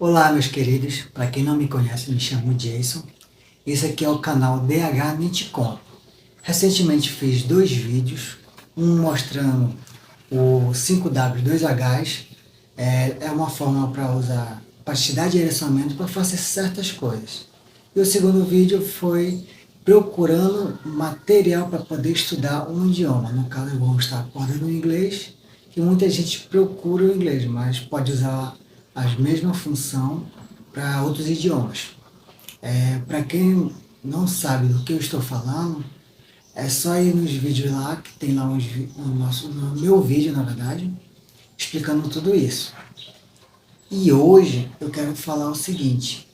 Olá, meus queridos. Para quem não me conhece, me chamo Jason. Esse aqui é o canal DH Niticom. Recentemente fiz dois vídeos, um mostrando o 5W2Hs. É uma forma para usar, para te dar direcionamento para fazer certas coisas. E o segundo vídeo foi procurando material para poder estudar um idioma. No caso, eu vou estar abordando o inglês, que muita gente procura o inglês, mas pode usar a mesma função para outros idiomas. Para quem não sabe do que eu estou falando, é só ir nos vídeos lá, que tem lá no meu vídeo, na verdade, explicando tudo isso. E hoje eu quero falar o seguinte,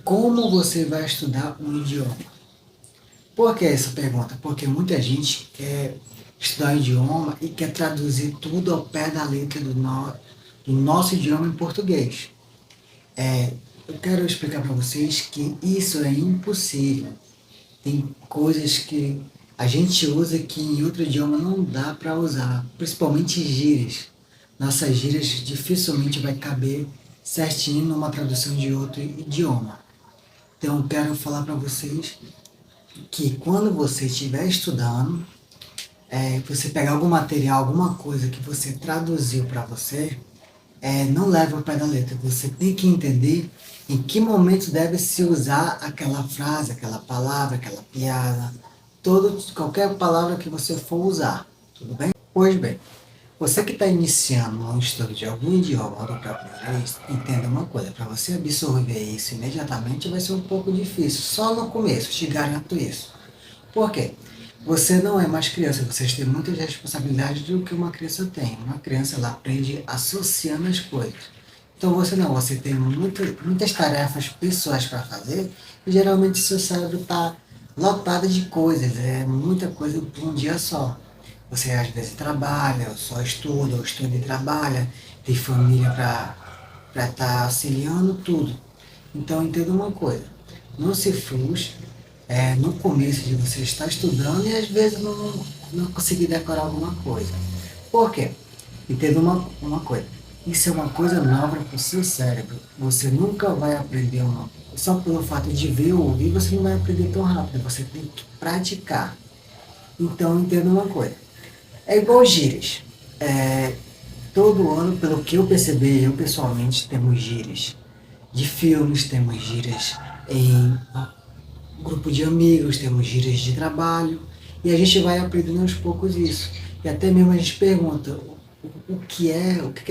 como você vai estudar um idioma? Por que essa pergunta? Porque muita gente quer estudar um idioma e quer traduzir tudo ao pé da letra do nosso idioma em português. Eu quero explicar para vocês que isso é impossível. Tem coisas que a gente usa que em outro idioma não dá para usar, principalmente gírias. Nossas gírias dificilmente vai caber certinho numa tradução de outro idioma. Então eu quero falar para vocês que quando você estiver estudando, você pegar algum material, alguma coisa que você traduziu para você, não leve ao pé da letra. Você tem que entender em que momento deve se usar aquela frase, aquela palavra, aquela piada, qualquer palavra que você for usar, tudo bem? Pois bem, você que está iniciando um estudo de algum idioma ou do próprio inglês, entenda uma coisa, para você absorver isso imediatamente vai ser um pouco difícil, só no começo, te garanto isso. Por quê? Você não é mais criança, vocês têm muitas responsabilidades do que uma criança tem. Uma criança ela aprende associando as coisas. Então você tem muitas tarefas pessoais para fazer e geralmente seu cérebro está lotado de coisas, é muita coisa por um dia só. Você às vezes trabalha, ou só estuda, ou estuda e trabalha, tem família para estar auxiliando, tudo. Então entenda uma coisa, não se frustre no começo de você estar estudando e às vezes não conseguir decorar alguma coisa. Por quê? Entenda uma coisa, isso é uma coisa nova para o seu cérebro. Você nunca vai aprender só pelo fato de ver ou ouvir, você não vai aprender tão rápido, você tem que praticar. Então entenda uma coisa, é igual gírias. Todo ano, pelo que eu percebi, eu pessoalmente, temos gírias de filmes, temos gírias em grupo de amigos, temos gírias de trabalho, e a gente vai aprendendo aos poucos isso. E até mesmo a gente pergunta o que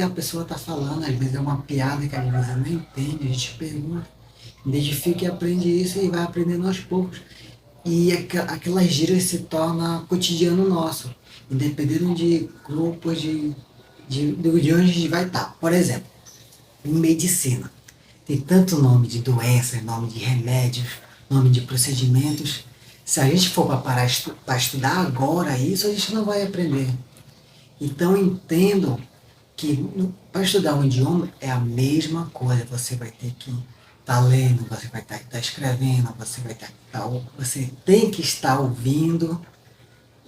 a pessoa está falando, às vezes é uma piada que às vezes não entende, a gente pergunta, identifica e aprende isso e vai aprendendo aos poucos. E aquelas gírias se tornam cotidiano nosso, independente de grupos de onde a gente vai estar. Por exemplo, em medicina. Tem tanto nome de doenças, nome de remédios, nome de procedimentos. Se a gente for para parar para estudar agora isso, a gente não vai aprender. Então entendo que para estudar um idioma é a mesma coisa. Você vai ter que estar lendo, você vai ter que estar escrevendo, você tem que estar ouvindo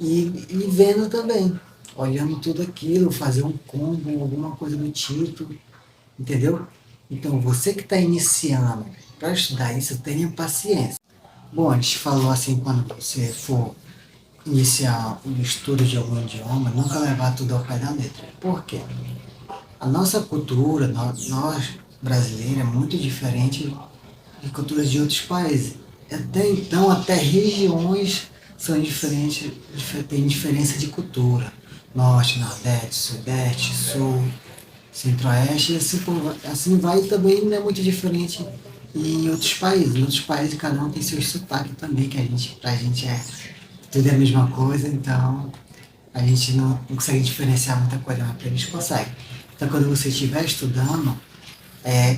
e vendo também. Olhando tudo aquilo, fazer um combo, alguma coisa do tipo, entendeu? Então, você que está iniciando para estudar isso, tenha paciência. Bom, a gente falou assim, quando você for iniciar o estudo de algum idioma, nunca levar tudo ao pé da letra. Por quê? A nossa cultura, nós brasileiros, é muito diferente de culturas de outros países. Até então, até regiões são diferentes, tem diferença de cultura. Norte, Nordeste, Sudeste, Sul, Centro-Oeste, e assim vai também não é muito diferente em outros países. Em outros países cada um tem seu sotaque também, que pra gente tudo é a mesma coisa, então a gente não consegue diferenciar muita coisa, mas para eles consegue. Então quando você estiver estudando,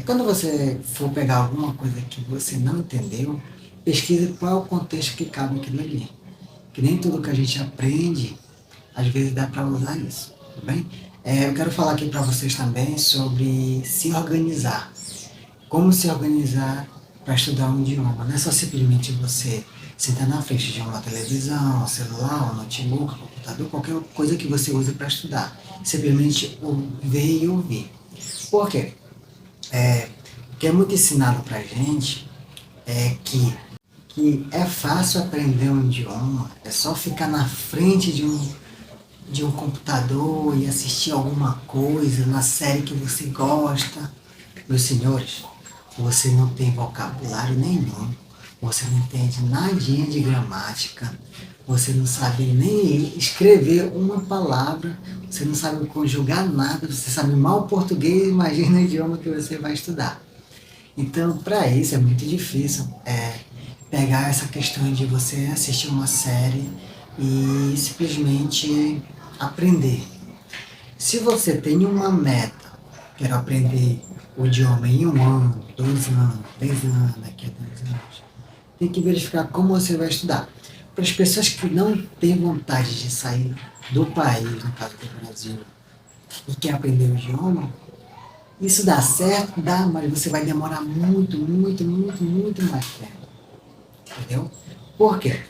quando você for pegar alguma coisa que você não entendeu, pesquise qual é o contexto que cabe aquilo ali. Que nem tudo que a gente aprende, às vezes dá para usar isso, tudo bem? Eu quero falar aqui para vocês também sobre se organizar. Como se organizar para estudar um idioma. Não é só simplesmente você sentar na frente de uma televisão, um celular, um notebook, um computador, qualquer coisa que você use para estudar. Simplesmente ver e ouvir. Por quê? O que é muito ensinado pra gente é que é fácil aprender um idioma, é só ficar na frente de um computador e assistir alguma coisa na série que você gosta. Meus senhores, você não tem vocabulário nenhum, você não entende nadinha de gramática, você não sabe nem escrever uma palavra, você não sabe conjugar nada, você sabe mal português, imagina o idioma que você vai estudar. Então, para isso é muito difícil pegar essa questão de você assistir uma série e simplesmente aprender. Se você tem uma meta, quero aprender o idioma em 1 ano, 2 anos, 10 anos, daqui a 10 anos, tem que verificar como você vai estudar. Para as pessoas que não têm vontade de sair do país, no caso do Brasil, e quer aprender o idioma, isso dá certo? Dá, mas você vai demorar muito, muito, muito, muito mais tempo. Entendeu? Por quê?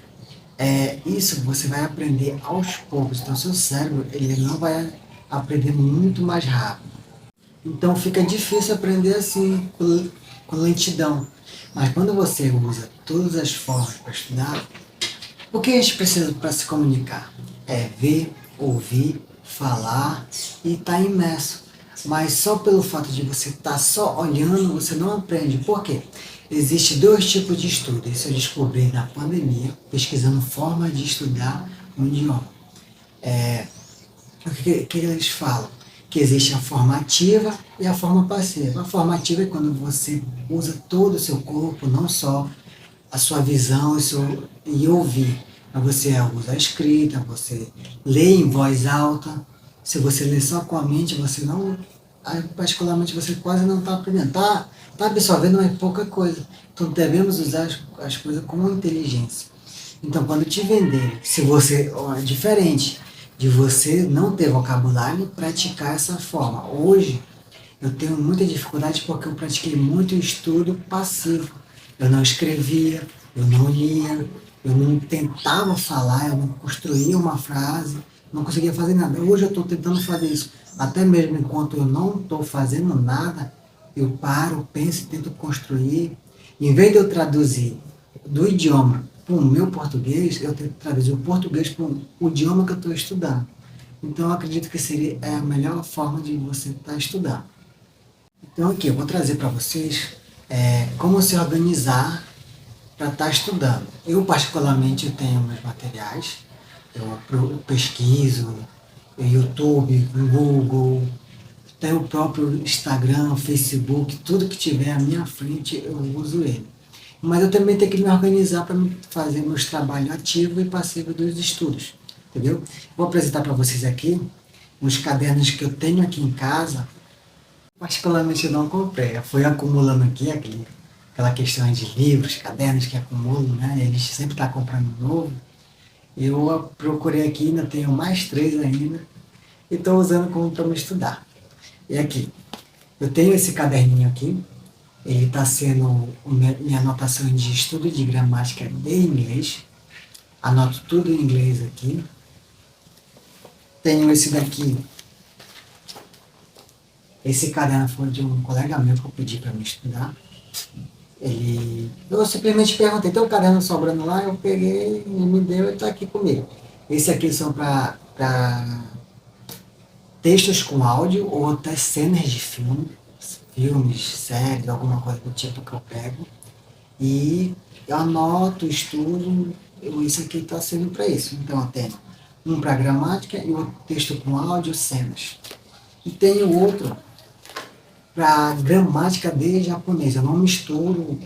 Isso você vai aprender aos poucos. Então, seu cérebro ele não vai aprender muito mais rápido. Então, fica difícil aprender assim, com lentidão. Mas quando você usa todas as formas para estudar, o que a gente precisa para se comunicar? É ver, ouvir, falar e estar imerso. Mas só pelo fato de você estar só olhando, você não aprende. Por quê? Existem dois tipos de estudo. Isso eu descobri na pandemia, pesquisando formas de estudar um idioma. O que eles falam? Que existe a forma ativa e a forma passiva. A forma ativa é quando você usa todo o seu corpo, não só a sua visão e ouvir. Mas você usa a escrita, você lê em voz alta. Se você lê só com a mente, você não. Particularmente, você quase não está aprendendo. Tá absorvendo, mas pouca coisa. Então, devemos usar as coisas com inteligência. Então, quando te vender, se você. É diferente de você não ter vocabulário e praticar essa forma. Hoje, eu tenho muita dificuldade porque eu pratiquei muito estudo passivo. Eu não escrevia, eu não lia, eu não tentava falar, eu não construía uma frase, não conseguia fazer nada. Hoje eu estou tentando fazer isso. Até mesmo enquanto eu não estou fazendo nada, eu paro, penso e tento construir. Em vez de eu traduzir do idioma para o meu português, eu tento traduzir o português para o idioma que eu estou estudando. Então eu acredito que seria a melhor forma de você estar estudando. Então aqui eu vou trazer para vocês como se organizar para estar estudando. Eu particularmente eu tenho meus materiais, eu pesquiso, YouTube, Google, tem o próprio Instagram, Facebook, tudo que tiver à minha frente eu uso ele. Mas eu também tenho que me organizar para fazer meus trabalhos ativos e passivos dos estudos, entendeu? Vou apresentar para vocês aqui uns cadernos que eu tenho aqui em casa. Particularmente eu não comprei, eu fui acumulando aqui aquela questão de livros, cadernos que acumulam, né? Eles sempre estão comprando novo. Eu procurei aqui, ainda tenho mais 3 ainda, e estou usando como para me estudar. E aqui, eu tenho esse caderninho aqui, ele está sendo minha anotação de estudo de gramática de inglês. Anoto tudo em inglês aqui. Tenho esse daqui. Esse caderno foi de um colega meu que eu pedi para me estudar. Eu simplesmente perguntei, tem um caderno sobrando lá? Eu peguei, ele me deu e está aqui comigo. Esse aqui são para textos com áudio ou até cenas de filmes, séries, alguma coisa do tipo que eu pego. E eu anoto, estudo, isso aqui está sendo para isso. Então eu tenho um para gramática e outro texto com áudio, cenas. E tenho outro para gramática de japonês. Eu não misturo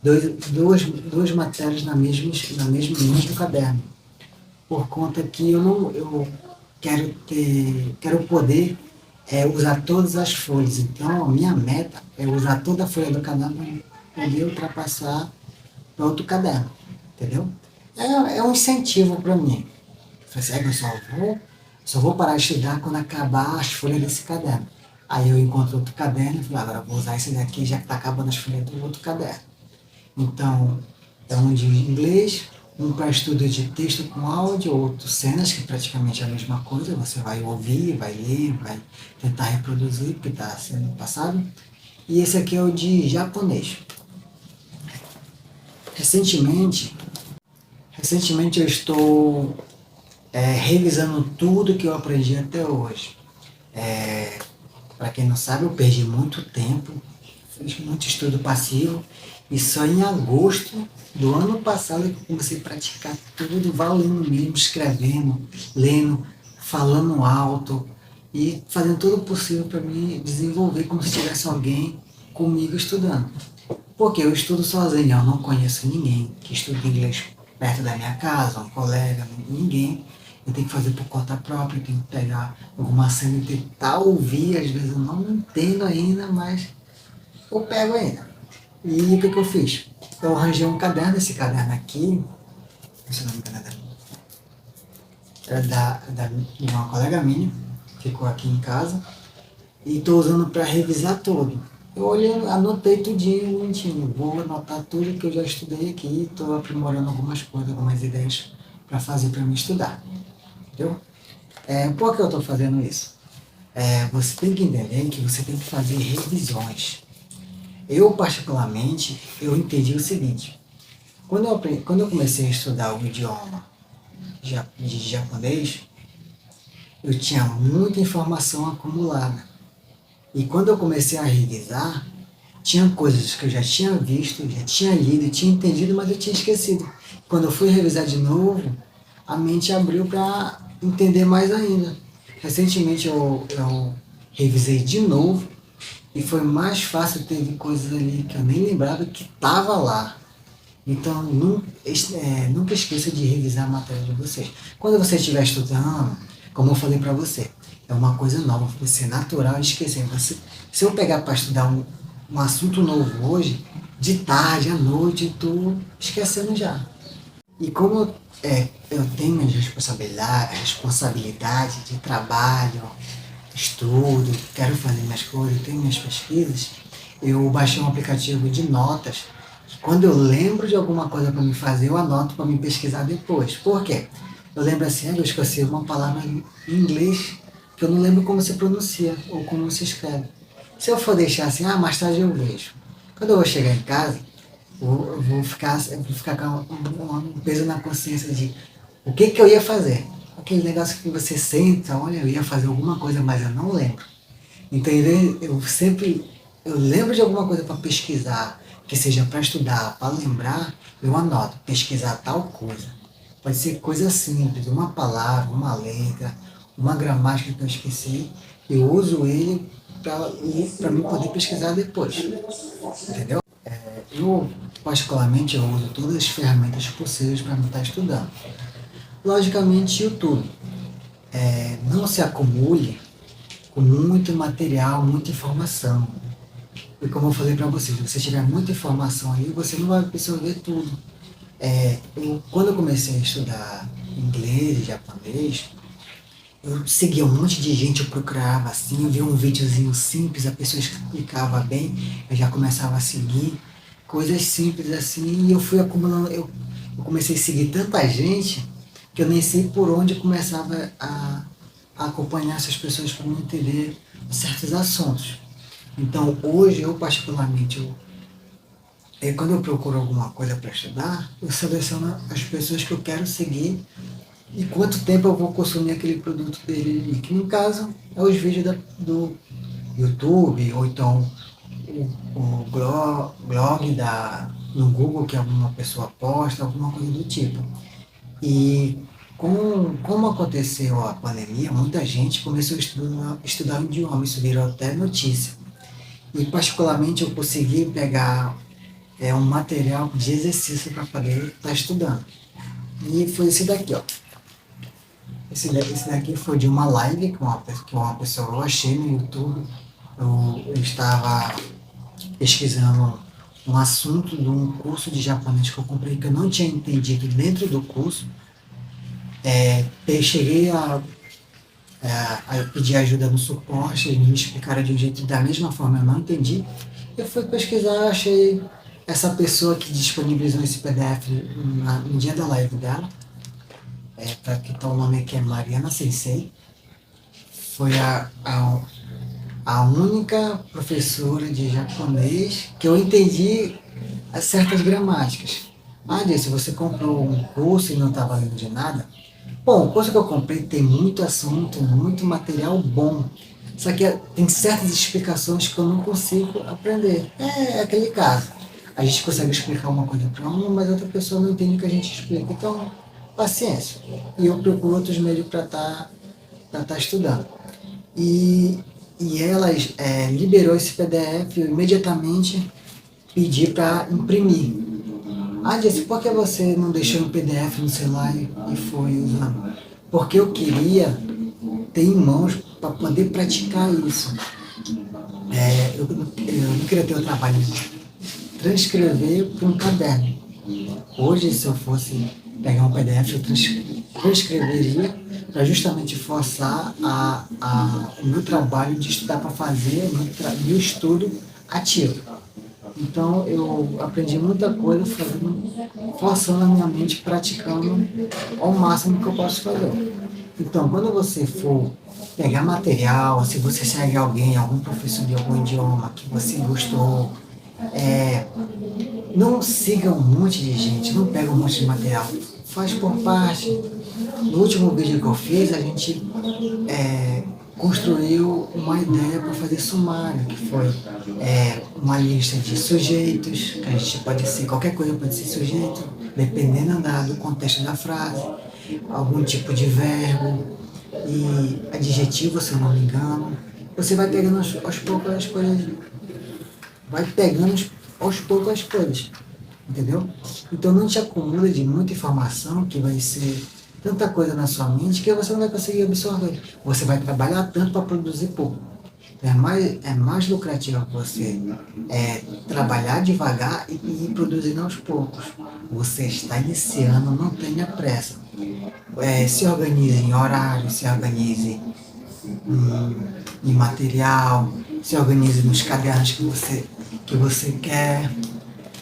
duas matérias na mesmo caderno. Por conta que eu quero poder usar todas as folhas. Então, a minha meta é usar toda a folha do caderno para poder ultrapassar para outro caderno. Entendeu? É um incentivo para mim. Eu falei assim, eu só vou parar de estudar quando acabar as folhas desse caderno. Aí eu encontro outro caderno e falei, agora eu vou usar esse daqui já que está acabando as folhas do outro caderno. Então, é um de inglês, um para estudo de texto com áudio, outro cenas, que praticamente é a mesma coisa, você vai ouvir, vai ler, vai tentar reproduzir o que está sendo passado. e esse aqui é o de japonês. Recentemente, recentemente eu estou revisando tudo que eu aprendi até hoje. Para quem não sabe, eu perdi muito tempo, fiz muito estudo passivo e só em agosto do ano passado que eu comecei a praticar tudo, valendo mesmo, escrevendo, lendo, falando alto e fazendo tudo o possível para me desenvolver como se tivesse alguém comigo estudando. Porque eu estudo sozinho, eu não conheço ninguém que estude inglês perto da minha casa, um colega, ninguém. Eu tenho que fazer por conta própria, eu tenho que pegar alguma cena e tentar ouvir, às vezes eu não entendo ainda, mas eu pego ainda. E o que eu fiz? Eu arranjei um caderno, esse caderno aqui, esse nome do caderno, é de uma colega minha, ficou aqui em casa, e estou usando para revisar tudo. Eu olhei, anotei tudinho, bonitinho. Vou anotar tudo que eu já estudei aqui, estou aprimorando algumas coisas, algumas ideias para fazer para mim estudar. Entendeu? Por que eu estou fazendo isso? Você tem que entender que você tem que fazer revisões. Eu, particularmente, eu entendi o seguinte. Quando eu comecei a estudar o idioma de japonês, eu tinha muita informação acumulada. E quando eu comecei a revisar, tinha coisas que eu já tinha visto, já tinha lido, tinha entendido, mas eu tinha esquecido. Quando eu fui revisar de novo, a mente abriu para entender mais ainda. Recentemente eu revisei de novo e foi mais fácil, teve coisas ali que eu nem lembrava que estava lá. Então, nunca esqueça de revisar a matéria de vocês. Quando você estiver estudando, como eu falei para você, é uma coisa nova, vai ser natural esquecer. Se eu pegar para estudar um assunto novo hoje, de tarde, à noite, eu estou esquecendo já. E como eu tenho minhas responsabilidades de trabalho, estudo, quero fazer minhas coisas, tenho minhas pesquisas, eu baixei um aplicativo de notas. Quando eu lembro de alguma coisa para me fazer, eu anoto para me pesquisar depois. Por quê? Eu lembro assim, eu esqueci uma palavra em inglês que eu não lembro como se pronuncia ou como se escreve. Se eu for deixar assim, mais tarde eu vejo. Quando eu vou chegar em casa, eu vou ficar com um peso na consciência de o que eu ia fazer. Aquele negócio que você senta, olha, eu ia fazer alguma coisa, mas eu não lembro. Entendeu? Eu lembro de alguma coisa para pesquisar, que seja para estudar, para lembrar, eu anoto, pesquisar tal coisa. Pode ser coisa simples, uma palavra, uma letra, uma gramática que eu esqueci, eu uso ele para me poder pesquisar depois. Entendeu? Eu, particularmente, eu uso todas as ferramentas possíveis para me estar estudando. Logicamente, YouTube. Não se acumule com muito material, muita informação. E como eu falei para vocês, se você tiver muita informação aí, você não vai absorver tudo. Quando eu comecei a estudar inglês e japonês, eu seguia um monte de gente, eu procurava assim, eu via um videozinho simples, a pessoa explicava bem, eu já começava a seguir coisas simples assim, e eu fui acumulando, eu comecei a seguir tanta gente que eu nem sei por onde eu começava a acompanhar essas pessoas para me entender certos assuntos. Então hoje eu particularmente, quando eu procuro alguma coisa para estudar, eu seleciono as pessoas que eu quero seguir e quanto tempo eu vou consumir aquele produto dele, que no caso é os vídeos do YouTube, ou então o blog no Google que alguma pessoa posta, alguma coisa do tipo. E como aconteceu a pandemia, muita gente começou a estudar o idioma, isso virou até notícia. E particularmente eu consegui pegar um material de exercício para poder estar estudando. E foi esse daqui, ó. Esse daqui foi de uma live que uma pessoa eu achei no YouTube. Eu estava pesquisando um assunto de um curso de japonês que eu comprei que eu não tinha entendido dentro do curso. Eu cheguei a pedir ajuda no suporte, eles me explicaram de um jeito da mesma forma, eu não entendi. Eu fui pesquisar, achei essa pessoa que disponibilizou esse PDF no dia da live dela. Para que tá o nome aqui é Mariana Sensei. Foi A única professora de japonês que eu entendi as certas gramáticas. Ah, disse, você comprou um curso e não está valendo de nada? Bom, o curso que eu comprei tem muito assunto, muito material bom. Só que tem certas explicações que eu não consigo aprender. É aquele caso. A gente consegue explicar uma coisa para uma, mas outra pessoa não entende o que a gente explica. Então, paciência. E eu procuro outros meios para estar estudando. E, e ela liberou esse PDF, eu imediatamente pedi para imprimir. Ah, disse, por que você não deixou em PDF no celular e foi usando? Porque eu queria ter em mãos para poder praticar isso. Eu não queria ter o trabalho de transcrever para um caderno. Hoje, se eu fosse pegar um PDF, eu transcreveria para justamente forçar o meu trabalho de estudar para fazer meu estudo ativo. Então eu aprendi muita coisa forçando a minha mente, praticando ao máximo que eu posso fazer. Então, quando você for pegar material, se você segue alguém, algum professor de algum idioma que você gostou, é, não siga um monte de gente, não pega um monte de material. Faz por parte. No último vídeo que eu fiz, a gente construiu uma ideia para fazer sumário, que foi uma lista de sujeitos, que a gente pode ser, qualquer coisa pode ser sujeito, dependendo do contexto da frase, algum tipo de verbo e adjetivo, se eu não me engano. Você vai pegando aos poucos as coisas, vai pegando aos poucos as coisas, entendeu? Então não te acumula de muita informação que vai ser tanta coisa na sua mente que você não vai conseguir absorver. Você vai trabalhar tanto para produzir pouco. É mais lucrativo você trabalhar devagar e ir produzindo aos poucos. Você está iniciando, não tenha pressa. Se organize em horário, se organize em material, se organize nos cadernos que você quer,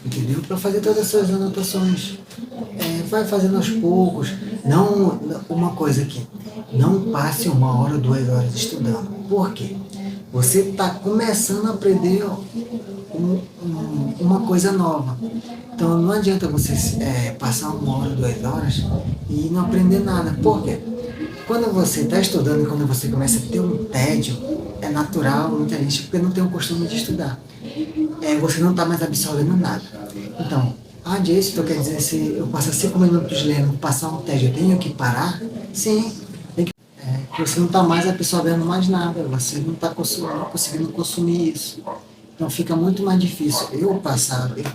entendeu? Para fazer todas as suas anotações. Vai fazendo aos poucos. Não, uma coisa aqui, não passe 1 hora, 2 horas estudando. Por quê? Você está começando a aprender uma coisa nova. Então não adianta você passar 1 hora, 2 horas e não aprender nada. Por quê? Quando você está estudando e quando você começa a ter um tédio, é natural, muita gente, porque não tem o costume de estudar. Você não está mais absorvendo nada. Então, Jason, então quer dizer, se eu passar 5 minutos lendo, passar um tédio, eu tenho que parar? Sim, você não está mais absorvendo mais nada, você não está conseguindo consumir isso. Então fica muito mais difícil. Eu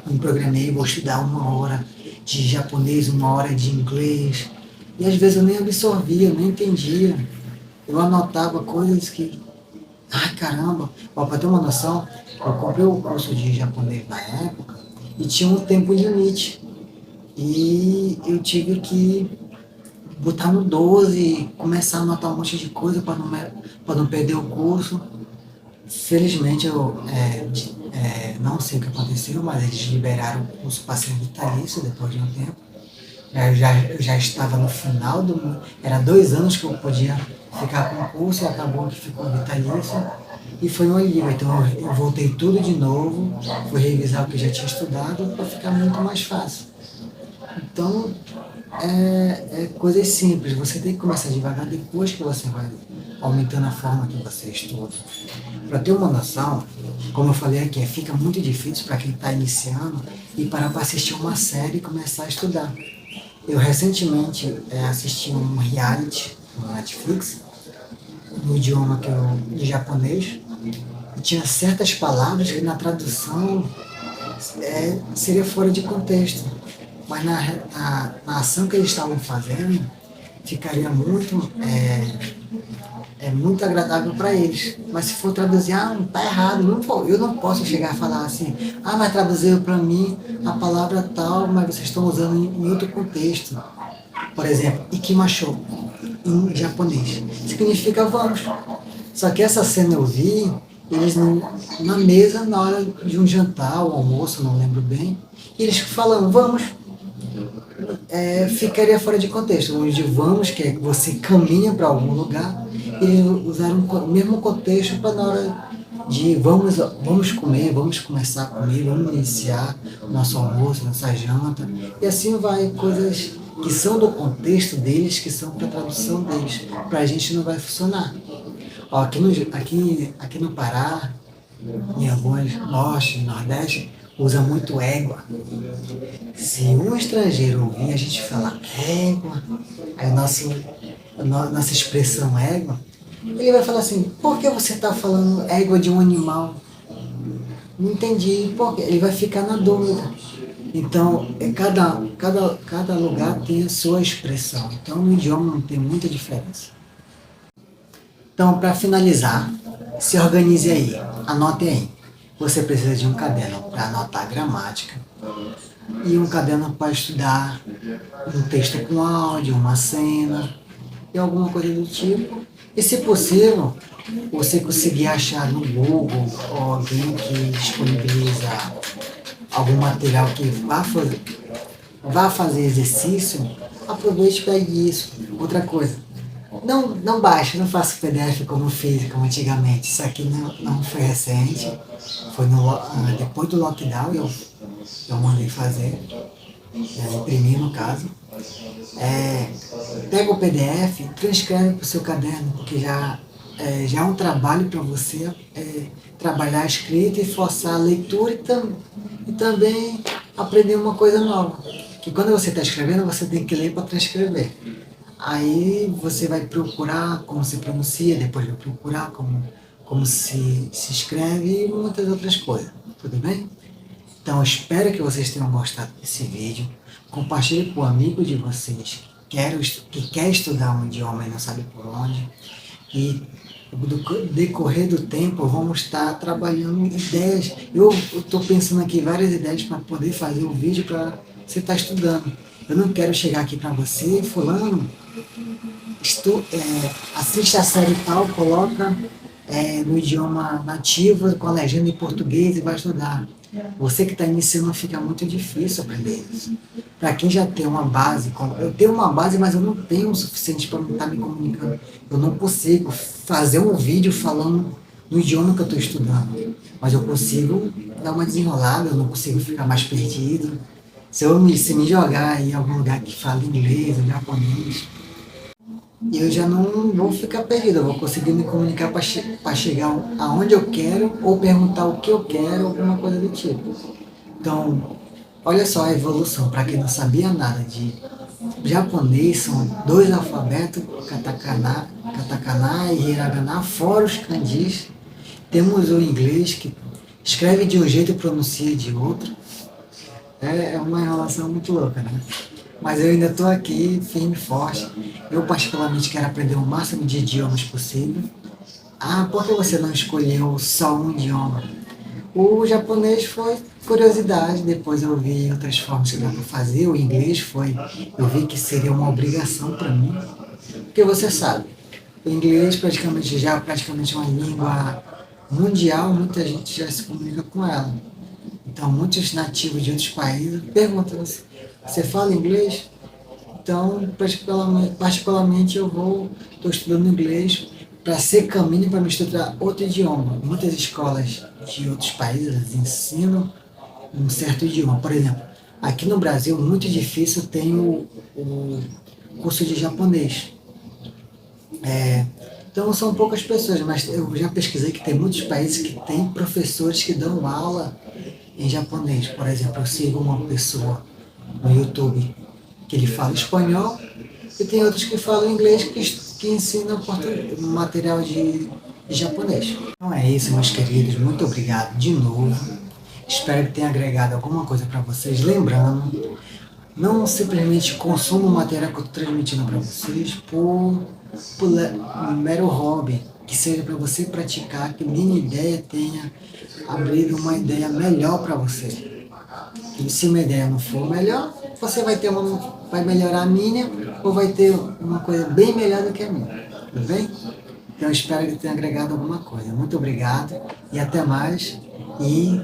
me programei, vou estudar 1 hora de japonês, 1 hora de inglês, e às vezes eu nem absorvia, eu nem entendia. Eu anotava coisas que, ai caramba, para ter uma noção, eu comprei o curso de japonês na época e tinha um tempo limite. E eu tive que botar no 12 e começar a anotar um monte de coisa para não perder o curso. Felizmente eu não sei o que aconteceu, mas eles liberaram o curso para ser vitalício depois de um tempo. Eu já estava no final era 2 anos que eu podia ficar com o curso e acabou que ficou vitalício. E foi um alívio. Então eu voltei tudo de novo, fui revisar o que eu já tinha estudado para ficar muito mais fácil. Então, coisas simples. Você tem que começar devagar depois que você vai aumentando a forma que você estuda. Para ter uma noção, como eu falei aqui, fica muito difícil para quem está iniciando e parar para assistir uma série e começar a estudar. Eu recentemente assisti um reality no Netflix, no idioma de japonês, e tinha certas palavras que na tradução seria fora de contexto, mas na ação que eles estavam fazendo ficaria muito agradável para eles. Mas se for traduzir, tá errado, eu não posso chegar a falar assim, mas traduziram para mim a palavra tal, mas vocês estão usando em outro contexto. Por exemplo, ikimashou, em japonês, significa vamos. Só que essa cena eu vi, eles na mesa, na hora de um jantar, ou almoço, não lembro bem, e eles falando, vamos. Ficaria fora de contexto, onde vamos, que é que você caminha para algum lugar, e usaram o mesmo contexto para na hora de vamos comer, vamos começar a comer, vamos iniciar o nosso almoço, nossa janta, e assim vai, coisas que são do contexto deles, que são para a tradução deles, para a gente não vai funcionar. Ó, aqui no Pará, em alguns norte, nordeste, usa muito égua. Se um estrangeiro ouvir a gente falar égua, aí nossa expressão égua, ele vai falar assim, por que você está falando égua de um animal? Não entendi, por quê? Ele vai ficar na dúvida. Então, cada lugar tem a sua expressão. Então, no idioma não tem muita diferença. Então, para finalizar, se organize aí, anote aí. Você precisa de um caderno para anotar a gramática e um caderno para estudar um texto com áudio, uma cena e alguma coisa do tipo. E se possível, você conseguir achar no Google ou alguém que disponibiliza algum material que vá fazer exercício, aproveite e pegue isso. Outra coisa, não baixe, não faça PDF como eu fiz, como antigamente. Isso aqui não foi recente, foi depois do lockdown eu mandei fazer, imprimir no caso. Pega o PDF, transcreve para o seu caderno, porque já é um trabalho para você trabalhar a escrita e forçar a leitura e também aprender uma coisa nova. Que quando você está escrevendo, você tem que ler para transcrever. Aí você vai procurar como se pronuncia, depois vai procurar como se escreve e muitas outras coisas. Tudo bem? Então, espero que vocês tenham gostado desse vídeo. Compartilhe com um amigo de vocês que quer estudar um idioma e não sabe por onde. E no decorrer do tempo, vamos estar trabalhando ideias. Eu estou pensando aqui várias ideias para poder fazer um vídeo para você estar estudando. Eu não quero chegar aqui para você, fulano, assiste a série tal, coloca no idioma nativo, com a legenda em português e vai estudar. Você que está iniciando fica muito difícil aprender isso. Para quem já tem uma base, eu tenho uma base, mas eu não tenho o suficiente para não estar me comunicando. Eu não consigo fazer um vídeo falando no idioma que eu estou estudando. Mas eu consigo dar uma desenrolada, eu não consigo ficar mais perdido. Se me jogar em algum lugar que fala inglês ou japonês, eu já não vou ficar perdido, eu vou conseguir me comunicar para chegar aonde eu quero ou perguntar o que eu quero, alguma coisa do tipo. Então, olha só a evolução, para quem não sabia nada de japonês, são 2 alfabetos, katakana e hiragana, fora os kanjis. Temos o inglês que escreve de um jeito e pronuncia de outro. É uma relação muito louca, né? Mas eu ainda estou aqui, firme e forte. Eu particularmente quero aprender o máximo de idiomas possível. Ah, por que você não escolheu só um idioma? O japonês foi curiosidade, depois eu vi outras formas que dá para fazer. O inglês eu vi que seria uma obrigação para mim. Porque você sabe, o inglês praticamente é uma língua mundial, muita gente já se comunica com ela. Então, muitos nativos de outros países perguntam, você fala inglês? Então, particularmente estou estudando inglês para ser caminho para me estudar outro idioma. Muitas escolas de outros países ensinam um certo idioma. Por exemplo, aqui no Brasil, muito difícil tem o curso de japonês. Então são poucas pessoas, mas eu já pesquisei que tem muitos países que têm professores que dão aula em japonês. Por exemplo, eu sigo uma pessoa no YouTube que ele fala espanhol e tem outros que falam inglês que ensinam material de japonês. Então é isso, meus queridos. Muito obrigado de novo. Espero que tenha agregado alguma coisa para vocês. Lembrando, não simplesmente consuma o material que eu estou transmitindo para vocês por um mero hobby, que seja para você praticar, que minha ideia tenha abrido uma ideia melhor para você. E se minha ideia não for melhor, você vai melhorar a minha ou vai ter uma coisa bem melhor do que a minha. Tudo bem? Então espero que tenha agregado alguma coisa. Muito obrigado e até mais. E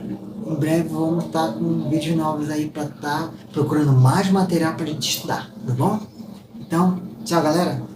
em breve vamos estar com vídeos novos aí para estar procurando mais material para a gente estudar, tá bom? Então, tchau galera!